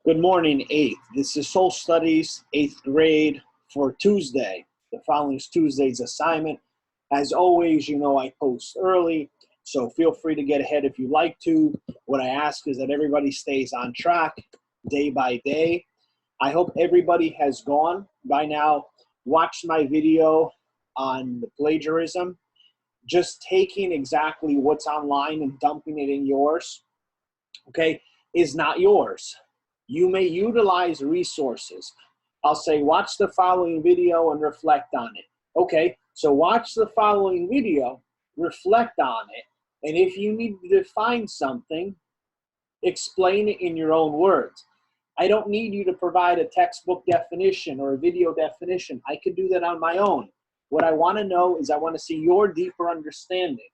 Good morning, 8th. This is Soul Studies, 8th grade for Tuesday. The following is Tuesday's assignment. As always, you know I post early, so feel free to get ahead if you like to. What I ask is that everybody stays on track day by day. I hope everybody has gone by now, watched my video on the plagiarism, just taking exactly what's online and dumping it in yours, okay, is not yours. You may utilize resources. I'll say, watch the following video and reflect on it. Okay, so watch the following video, reflect on it, and if you need to define something, explain it in your own words. I don't need you to provide a textbook definition or a video definition. I could do that on my own. What I want to know is I want to see your deeper understanding.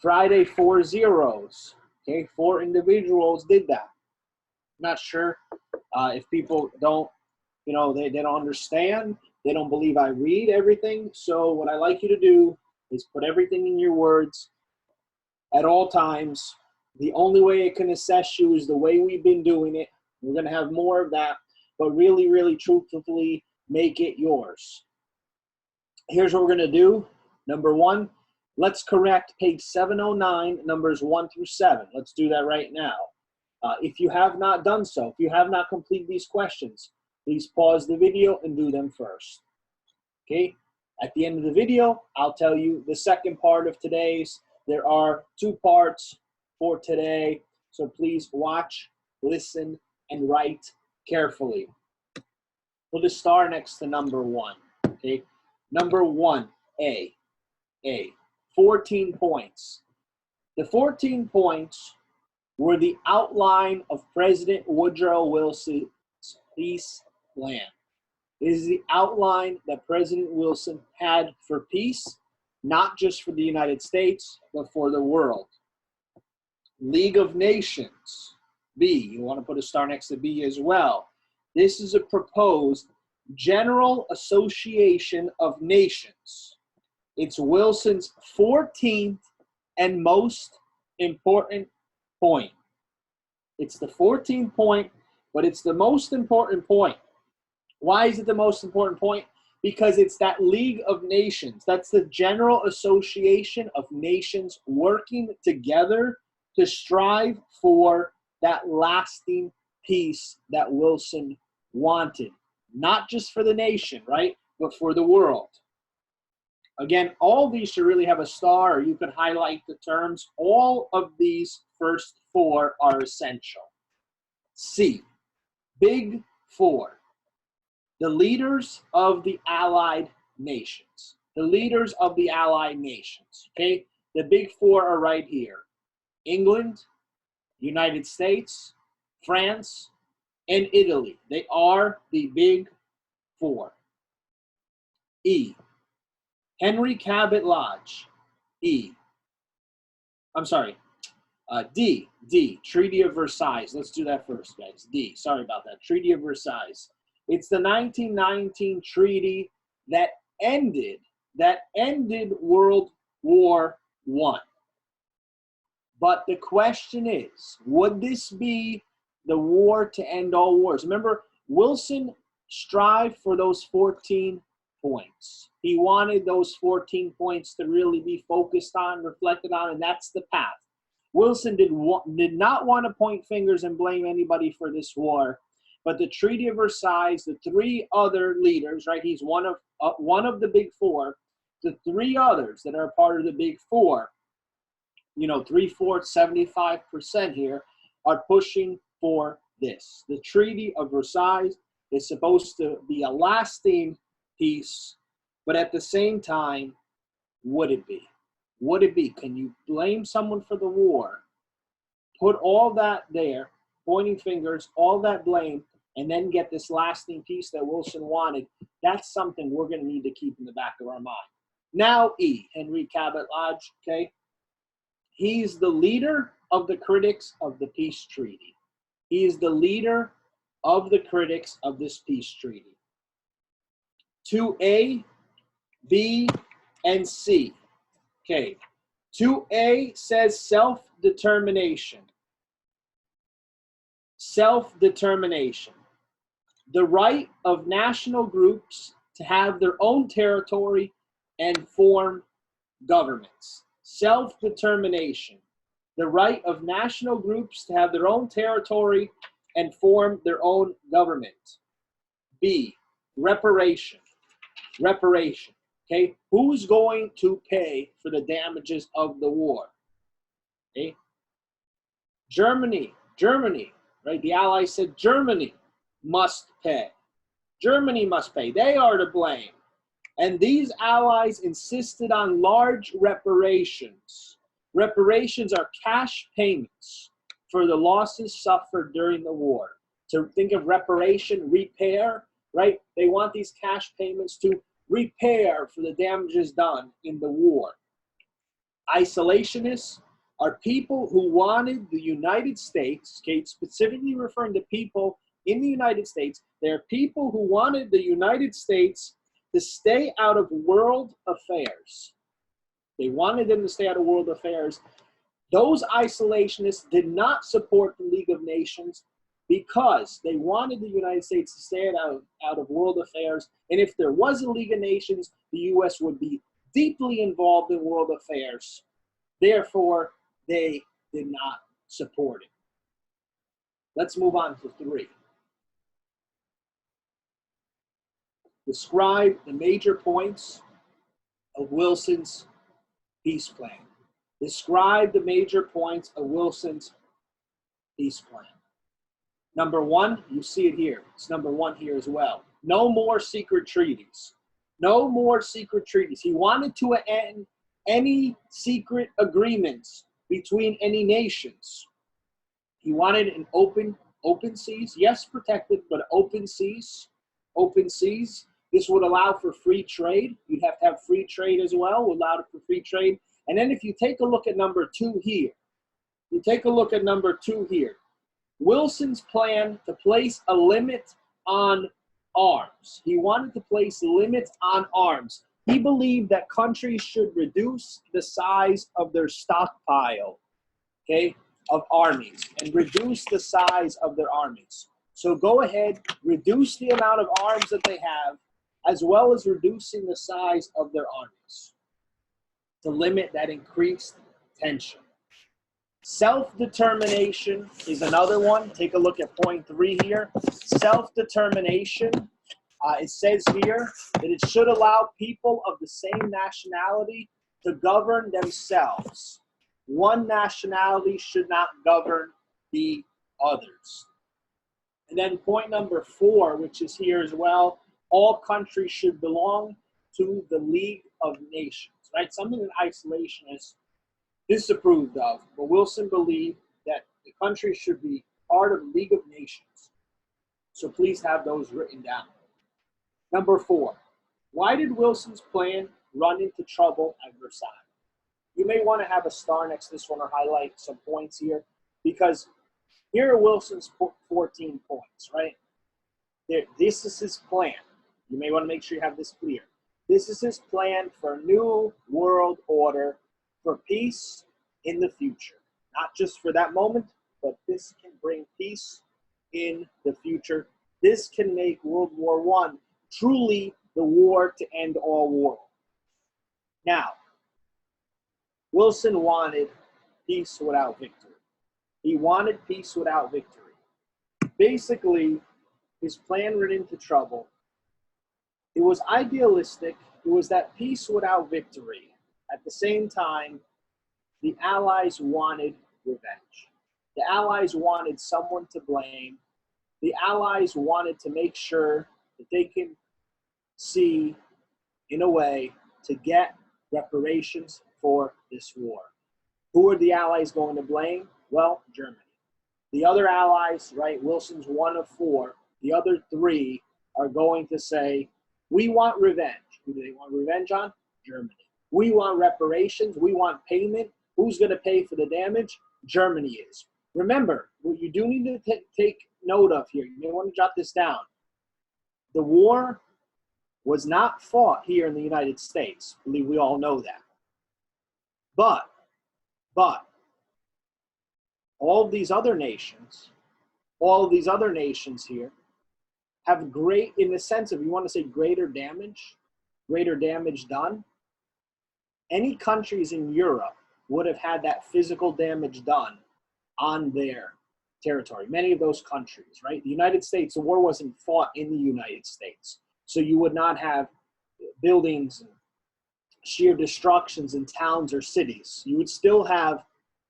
Friday, 4 zeros. Okay, 4 individuals did that. Not sure if people don't, they don't understand. They don't believe I read everything. So what I like you to do is put everything in your words at all times. The only way it can assess you is the way we've been doing it. We're going to have more of that, but really, really truthfully, make it yours. Here's what we're going to do. Number 1, let's correct page 709, numbers 1 through 7. Let's do that right now. If you have not done so, if you have not completed these questions, please pause the video and do them first. Okay? At the end of the video, I'll tell you the second part of today's. There are 2 parts for today, so please watch, listen, and write carefully. Put a star next to number 1. Okay? Number 1, A. 14 points. The 14 points were the outline of President Woodrow Wilson's peace plan. It is the outline that President Wilson had for peace, not just for the United States, but for the world. League of Nations, B. You want to put a star next to B as well. This is a proposed General Association of Nations. It's Wilson's 14th and most important point. It's the 14th point, but it's the most important point. Why is it the most important point? Because it's that League of Nations. That's the General Association of Nations working together to strive for that lasting peace that Wilson wanted. Not just for the nation, right? But for the world. Again, all these should really have a star, or you can highlight the terms. All of these first 4 are essential. C, Big 4. The leaders of the Allied nations. The leaders of the Allied nations, okay? The Big 4 are right here. England, United States, France, and Italy. They are the Big 4. E, Henry Cabot Lodge. D, Treaty of Versailles. Let's do that first, guys. D, sorry about that. Treaty of Versailles. It's the 1919 treaty that ended World War I. But the question is, would this be the war to end all wars? Remember, Wilson strived for those 14 points. He wanted those 14 points to really be focused on, reflected on, and that's the path. Wilson did not want to point fingers and blame anybody for this war, but the Treaty of Versailles, the 3 other leaders, right? He's one of the Big 4. The 3 others that are part of the Big 4, 3/4, 75% here, are pushing for this. The Treaty of Versailles is supposed to be a lasting peace, but at the same time, would it be? Would it be? Can you blame someone for the war? Put all that there, pointing fingers, all that blame, and then get this lasting peace that Wilson wanted. That's something we're going to need to keep in the back of our mind. Now, E, Henry Cabot Lodge, okay? He's the leader of the critics of the peace treaty. He is the leader of the critics of this peace treaty. 2A, B, and C. Okay, 2A says self-determination. self-determination, the right of national groups to have their own territory and form governments. Self-determination, the right of national groups to have their own territory and form their own government. B, reparation. Reparation, okay? Who's going to pay for the damages of the war? Okay? Germany, right? The Allies said Germany must pay. Germany must pay. They are to blame. And these allies insisted on large reparations. Reparations are cash payments for the losses suffered during the war. To think of reparation, repair, right? They want these cash payments to repair for the damages done in the war. Isolationists are people who wanted the United States, okay, specifically referring to people in the United States. They're people who wanted the United States to stay out of world affairs. They wanted them to stay out of world affairs. Those isolationists did not support the League of Nations because they wanted the United States to stay out of world affairs. And if there was a League of Nations, the U.S. would be deeply involved in world affairs. Therefore, they did not support it. Let's move on to 3. Describe the major points of Wilson's peace plan. Describe the major points of Wilson's peace plan. Number 1, you see it here. It's number 1 here as well. No more secret treaties. No more secret treaties. He wanted to end any secret agreements between any nations. He wanted an open seas, yes, protected, but open seas. Open seas. This would allow for free trade. You'd have to have free trade as well. Would allow for free trade. And then if you take a look at number 2 here, Wilson's plan to place a limit on arms. He wanted to place limits on arms. He believed that countries should reduce the size of their stockpile, okay, of armies, and reduce the size of their armies. So go ahead, reduce the amount of arms that they have, as well as reducing the size of their armies to limit that increased tension. Self-determination is another one. Take a look at point 3 here. Self-determination, it says here that it should allow people of the same nationality to govern themselves. One nationality should not govern the others. And then point number 4, which is here as well, all countries should belong to the League of Nations, right? Something that isolationists disapproved of, but Wilson believed that the country should be part of the League of Nations. So please have those written down. Number 4, why did Wilson's plan run into trouble at Versailles? You may want to have a star next to this one or highlight some points here, because here are Wilson's 14 points, right? This is his plan. You may want to make sure you have this clear. This is his plan for a new world order for peace in the future. Not just for that moment, but this can bring peace in the future. This can make World War I truly the war to end all war. Now, Wilson wanted peace without victory. He wanted peace without victory. Basically, his plan ran into trouble. It was idealistic. It was that peace without victory. At the same time, the Allies wanted revenge. The Allies wanted someone to blame. The Allies wanted to make sure that they can see, in a way, to get reparations for this war. Who are the Allies going to blame? Well, Germany. The other Allies, right, Wilson's one of 4. The other 3 are going to say, we want revenge. Who do they want revenge on? Germany. We want reparations. We want payment. Who's going to pay for the damage? Germany is. Remember, what you do need to take note of here, you may want to jot this down. The war was not fought here in the United States. I believe we all know that. But all of these other nations all of these other nations here have great, in the sense of, you want to say greater damage done, any countries in Europe would have had that physical damage done on their territory. Many of those countries, right? The United States, the war wasn't fought in the United States. So you would not have buildings and sheer destructions in towns or cities. You would still have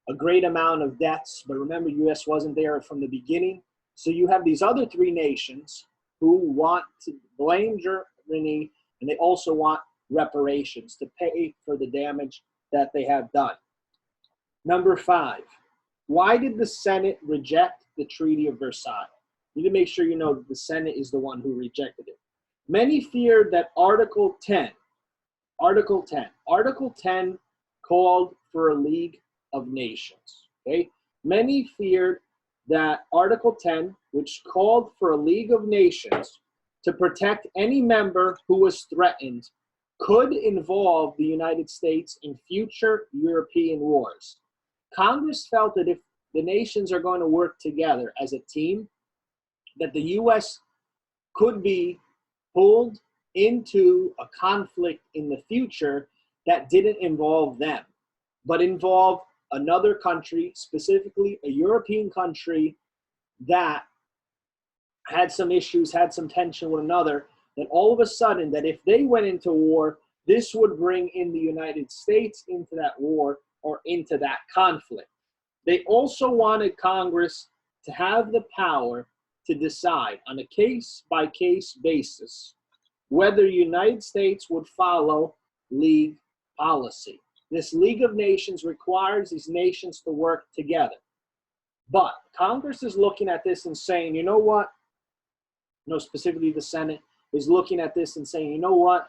a great amount of deaths, but remember, U.S. wasn't there from the beginning. So you have these other three nations who want to blame Germany, and they also want reparations to pay for the damage that they have done. Number 5, why did the Senate reject the Treaty of Versailles? You need to make sure you know that the Senate is the one who rejected it. Many feared that Article 10 called for a League of Nations. Okay? Many feared that Article 10, which called for a League of Nations to protect any member who was threatened, could involve the United States in future European wars. Congress felt that if the nations are going to work together as a team, that the U.S. could be pulled into a conflict in the future that didn't involve them, but involved another country, specifically a European country that had some issues, had some tension with another, that all of a sudden, that if they went into war, this would bring in the United States into that war or into that conflict. They also wanted Congress to have the power to decide on a case-by-case basis whether the United States would follow League policy. This League of Nations requires these nations to work together. But Congress is looking at this and saying, you know what? No, specifically the Senate is looking at this and saying, you know what?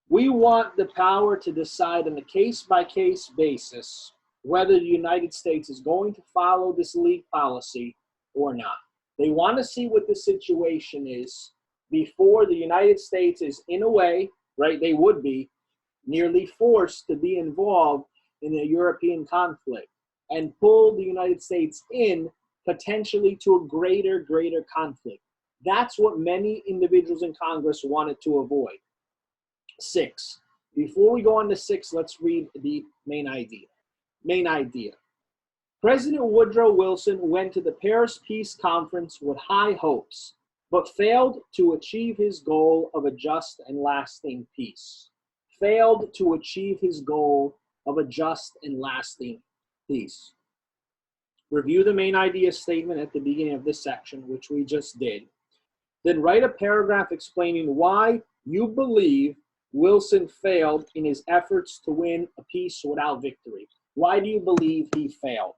We want the power to decide on a case-by-case basis whether the United States is going to follow this League policy or not. They want to see what the situation is before the United States is, in a way, right, they would be nearly forced to be involved in a European conflict and pull the United States in potentially to a greater conflict. That's what many individuals in Congress wanted to avoid. 6. Before we go on to 6, let's read the main idea. President Woodrow Wilson went to the Paris Peace Conference with high hopes, but failed to achieve his goal of a just and lasting peace. Failed to achieve his goal of a just and lasting peace. Review the main idea statement at the beginning of this section, which we just did. Then write a paragraph explaining why you believe Wilson failed in his efforts to win a peace without victory. Why do you believe he failed?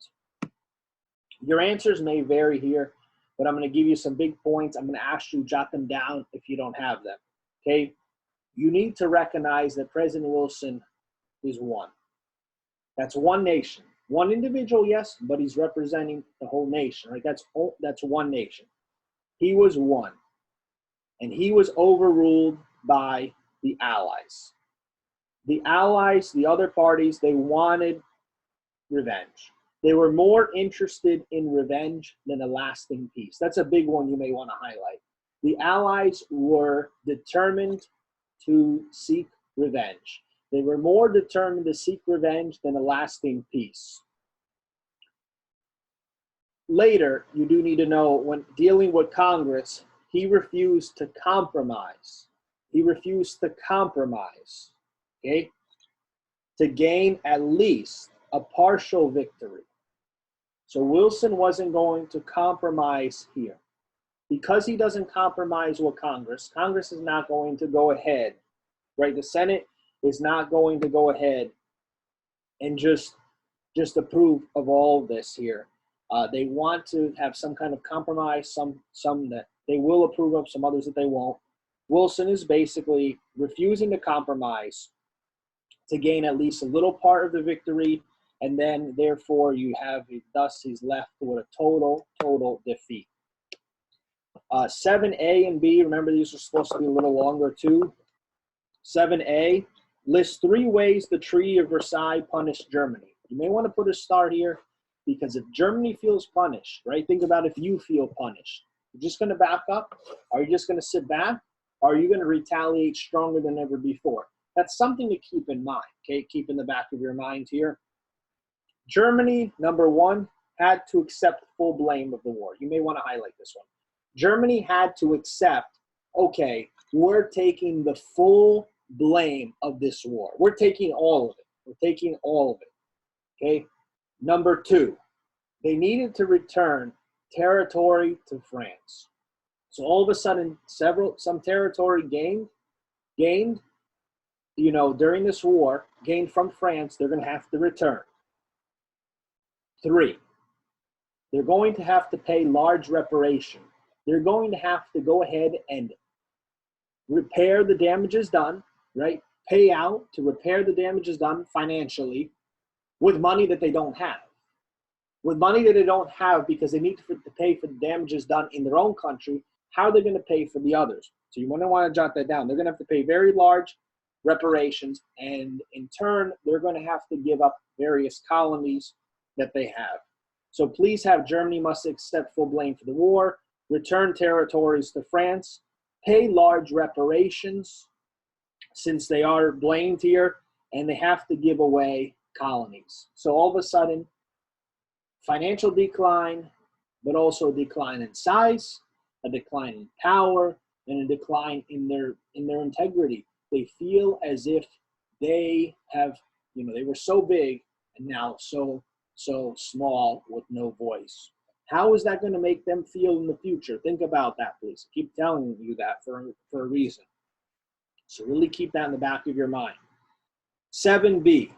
Your answers may vary here, but I'm going to give you some big points. I'm going to ask you to jot them down if you don't have them. Okay? You need to recognize that President Wilson is one. That's one nation. One individual, yes, but he's representing the whole nation, right? That's one nation. He was one. And he was overruled by the Allies. The Allies, the other parties, they wanted revenge. They were more interested in revenge than a lasting peace. That's a big one you may want to highlight. The Allies were determined to seek revenge. They were more determined to seek revenge than a lasting peace. Later, you do need to know, when dealing with Congress, he refused to compromise. He refused to compromise, okay, to gain at least a partial victory. So Wilson wasn't going to compromise here. Because he doesn't compromise with Congress, Congress is not going to go ahead, right? The Senate is not going to go ahead and just approve of all of this here. They want to have some kind of compromise, some that they will approve of, some others that they won't. Wilson is basically refusing to compromise to gain at least a little part of the victory, and then therefore you have, thus he's left with a total defeat. 7A and B, remember these are supposed to be a little longer too. 7A lists 3 ways the Treaty of Versailles punished Germany. You may want to put a star here Because if Germany feels punished, right? Think about if you feel punished. You're just going to back up? Are you just going to sit back? Or are you going to retaliate stronger than ever before? That's something to keep in mind, okay? Keep in the back of your mind here. Germany, number one, had to accept full blame of the war. You may want to highlight this one. Germany had to accept, okay, we're taking the full blame of this war. We're taking all of it. We're taking all of it, okay? Number two, they needed to return territory to France. So all of a sudden, some territory gained, during this war, gained from France, they're going to have to return. Three, they're going to have to pay large reparation. They're going to have to go ahead and repair the damages done, right? Pay out to repair the damages done financially with money that they don't have. With money that they don't have because they need to pay for the damages done in their own country, how are they going to pay for the others? So you want to jot that down. They're going to have to pay very large reparations, and in turn, they're going to have to give up various colonies that they have. So please have Germany must accept full blame for the war, return territories to France, pay large reparations since they are blamed here, and they have to give away colonies. So all of a sudden, financial decline, but also a decline in size, a decline in power, and a decline in their integrity. They feel as if they have, they were so big and now so small with no voice. How is that going to make them feel in the future? Think about that, please. I keep telling you that for a reason. So really keep that in the back of your mind. 7B.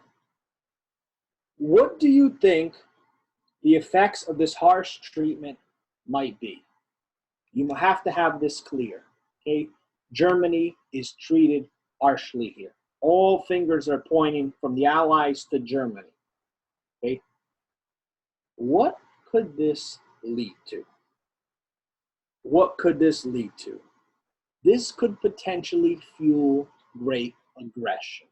What do you think the effects of this harsh treatment might be? You have to have this clear, okay? Germany is treated harshly here. All fingers are pointing from the Allies to Germany, okay? What could this lead to? What could this lead to? This could potentially fuel great aggression,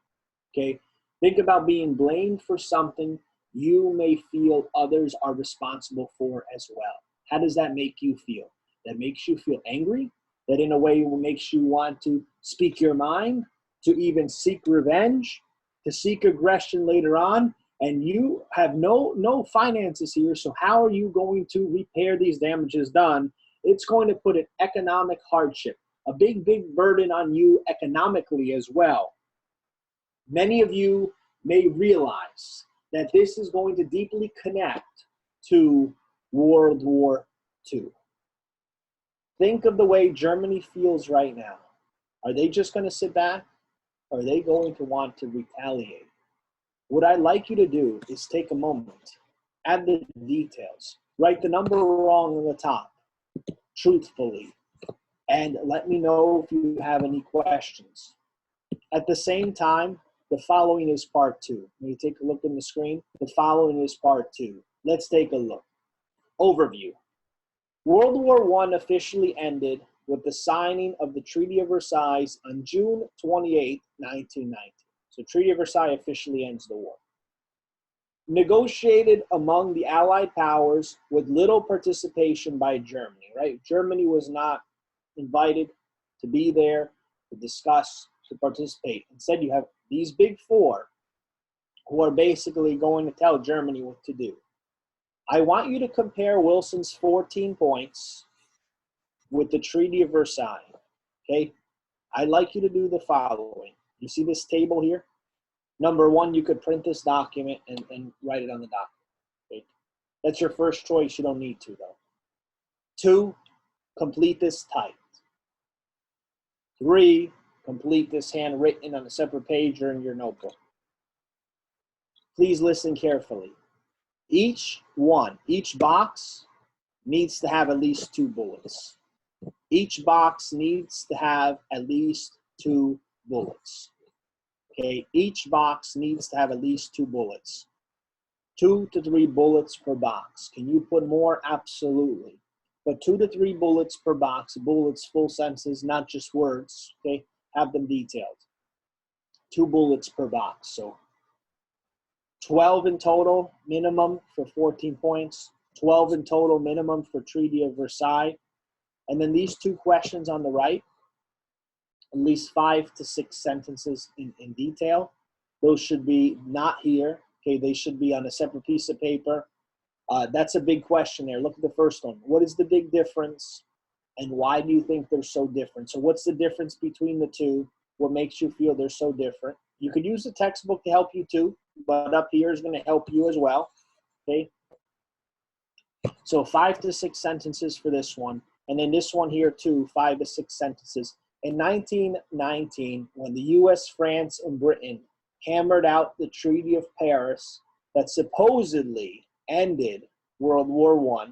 okay? Think about being blamed for something you may feel others are responsible for as well. How does that make you feel? That makes you feel angry? That in a way makes you want to speak your mind, to even seek revenge, to seek aggression later on? And you have no finances here, so how are you going to repair these damages done? It's going to put an economic hardship, a big burden on you economically as well. Many of you may realize that this is going to deeply connect to World War II. Think of the way Germany feels right now. Are they just going to sit back? Or are they going to want to retaliate? What I'd like you to do is take a moment, add the details, write the number wrong on the top, truthfully, and let me know if you have any questions. At the same time, the following is part 2. When you take a look on the screen, the following is part 2. Let's take a look. Overview. World War I officially ended with the signing of the Treaty of Versailles on June 28, 1919. So Treaty of Versailles officially ends the war. Negotiated among the Allied powers with little participation by Germany, right? Germany was not invited to be there, to discuss, to participate. Instead, you have these big four who are basically going to tell Germany what to do. I want you to compare Wilson's 14 points with the Treaty of Versailles, okay? I'd like you to do the following. You see this table here? Number 1, you could print this document and write it on the document, okay? That's your first choice. You don't need to, though. 2, complete this typed. 3, complete this handwritten on a separate page or in your notebook. Please listen carefully. Each box needs to have at least 2 bullets. Each box needs to have at least 2 bullets. Okay, each box needs to have at least 2 bullets. 2 to 3 bullets per box. Can you put more? Absolutely. But 2 to 3 bullets per box. Bullets, full sentences, not just words. Okay, have them detailed. 2 bullets per box. So 12 in total minimum for 14 points, 12 in total minimum for Treaty of Versailles. And then these two questions on the right, at least 5 to 6 sentences in detail. Those should be not here. Okay, they should be on a separate piece of paper. That's a big question there. Look at the first one. What is the big difference, and why do you think they're so different? So what's the difference between the two? What makes you feel they're so different? You could use the textbook to help you too, but up here is going to help you as well. Okay. So 5 to 6 sentences for this one. And then this one here too, 5 to 6 sentences. In 1919, when the US, France, and Britain hammered out the Treaty of Paris that supposedly ended World War I,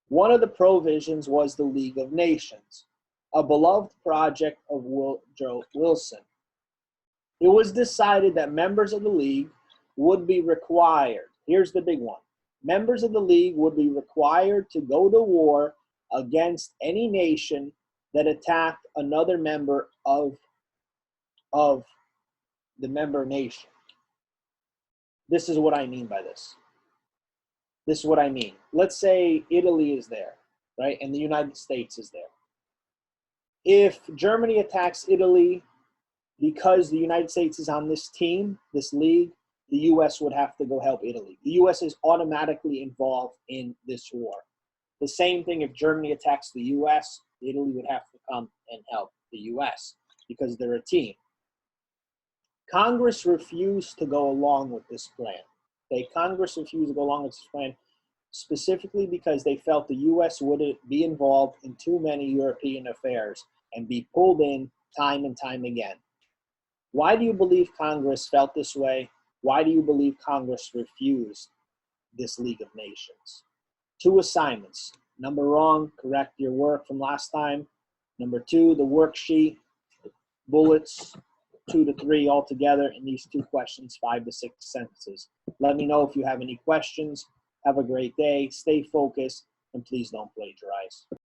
one of the provisions was the League of Nations, a beloved project of Woodrow Wilson. It was decided that members of the League would be required, here's the big one, members of the League would be required to go to war against any nation that attacked another member of the member nation. This is what I mean by this. This is what I mean. Let's say Italy is there, right? And the United States is there. If Germany attacks Italy because the United States is on this team, this league, the U.S. would have to go help Italy. The U.S. is automatically involved in this war. The same thing if Germany attacks the U.S., Italy would have to come and help the U.S. because they're a team. Congress refused to go along with this plan. Congress refused to go along with this plan specifically because they felt the U.S. wouldn't be involved in too many European affairs and be pulled in time and time again. Why do you believe Congress felt this way? Why do you believe Congress refused this League of Nations? 2 assignments. Number 1, correct your work from last time. Number 2, the worksheet, bullets, 2 to 3 altogether in these 2 questions, 5 to 6 sentences. Let me know if you have any questions. Have a great day. Stay focused, and please don't plagiarize.